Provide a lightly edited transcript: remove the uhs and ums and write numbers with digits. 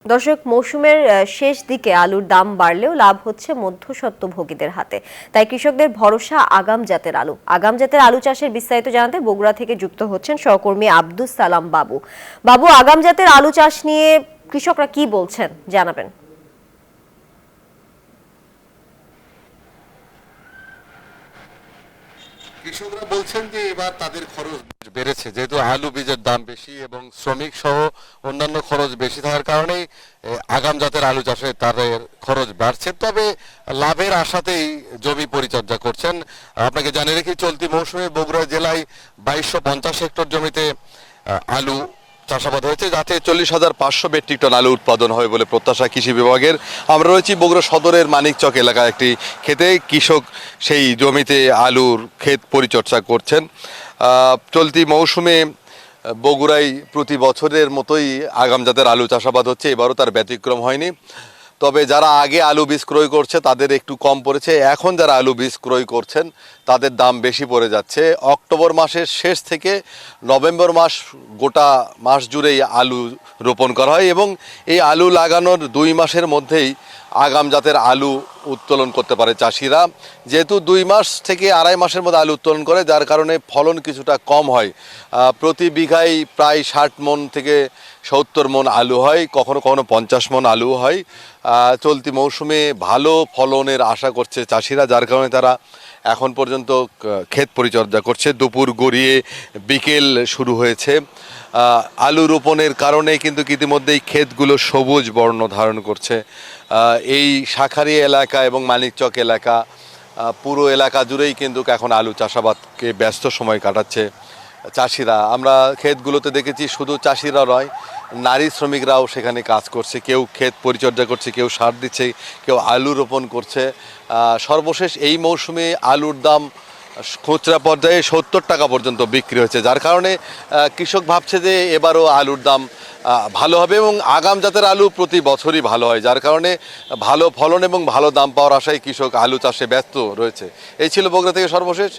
দর্শক, মৌসুমের শেষ দিকে আলুর দাম বাড়লেও লাভ হচ্ছে মধ্যস্বত্বভোগীদের হাতে। তাই কৃষকদের ভরসা আগাম জাতের আলু। আগাম জাতের আলু চাষের বিস্তারিত জানাতে বগুড়া থেকে যুক্ত হচ্ছেন সহকর্মী আব্দুস সালাম বাবু। বাবু, আগাম জাতের আলু চাষ নিয়ে কৃষকরা কি বলছেন জানাবেন। কৃষকরা বলছেন যে এবার তাদের খরচ বেড়েছে, যেহেতু আলু বীজের দাম বেশি এবং শ্রমিক সহ অন্যান্য খরচ বেশি থাকার কারণে আগাম জাতের আলু চাষে তাদের খরচ বাড়ছে। তবে লাভের আশাতেই জমি পরিচর্যা করছেন। আপনাকে জানিয়ে রেখি, চলতি মৌসুমে বগুড়া জেলায় 2250 হেক্টর জমিতে আলু চাষাবাদ হয়েছে, যাতে 40,500 মেট্রিক টন আলু উৎপাদন হয় বলে প্রত্যাশা কৃষি বিভাগের। আমরা রয়েছি বগুড়া সদরের মানিকচক এলাকায় একটি ক্ষেতে। কৃষক সেই জমিতে আলুর ক্ষেত পরিচর্যা করছেন। চলতি মৌসুমে বগুড়ায় প্রতি বছরের মতোই আগাম জাতের আলু চাষাবাদ হচ্ছে, এবারও তার ব্যতিক্রম হয়নি। তবে যারা আগে আলু বীজ ক্রয় করছে তাদের একটু কম পড়েছে, এখন যারা আলু বীজ ক্রয় করছেন তাদের দাম বেশি পড়ে যাচ্ছে। অক্টোবর মাসের শেষ থেকে নভেম্বর মাস গোটা মাস জুড়েই আলু রোপণ করা হয় এবং এই আলু লাগানোর 2 মাসের মধ্যেই আগাম জাতের আলু উত্তোলন করতে পারে চাষিরা। যেহেতু 2 মাস থেকে 2.5 মাসের মধ্যে আলু উত্তোলন করে, যার কারণে ফলন কিছুটা কম হয়। প্রতি বিঘায় প্রায় 60 মণ থেকে 70 মণ আলু হয়, কখনো কখনো 50 মণ আলু হয়। চলতি মৌসুমে ভালো ফলনের আশা করছে চাষিরা, যার কারণে তারা এখন পর্যন্ত ক্ষেত পরিচর্যা করছে। দুপুর গড়িয়ে বিকেল শুরু হয়েছে। আলু রোপণের কারণে কিন্তু ইতিমধ্যেই ক্ষেতগুলো সবুজ বর্ণ ধারণ করছে। এই শাঁখারী এলাকা এবং মানিকচক এলাকা, পুরো এলাকা জুড়েই কিন্তু এখন আলু চাষাবাদকে ব্যস্ত সময় কাটাচ্ছে চাষিরা। আমরা ক্ষেতগুলোতে দেখেছি শুধু চাষিরা নয়, নারী শ্রমিকরাও সেখানে কাজ করছে। কেউ ক্ষেত পরিচর্যা করছে, কেউ সার দিচ্ছে, কেউ আলু রোপণ করছে। সর্বশেষ এই মৌসুমে আলুর দাম খুচরা পর্যায়ে 70 টাকা পর্যন্ত বিক্রি হয়েছে, যার কারণে কৃষক ভাবছে যে এবারও আলুর দাম ভালো হবে এবং আগাম জাতের আলু প্রতি বছরই ভালো হয়, যার কারণে ভালো ফলন এবং ভালো দাম পাওয়ার আশায় কৃষক আলু চাষে ব্যস্ত রয়েছে। এই ছিল বগুড়া থেকে সর্বশেষ।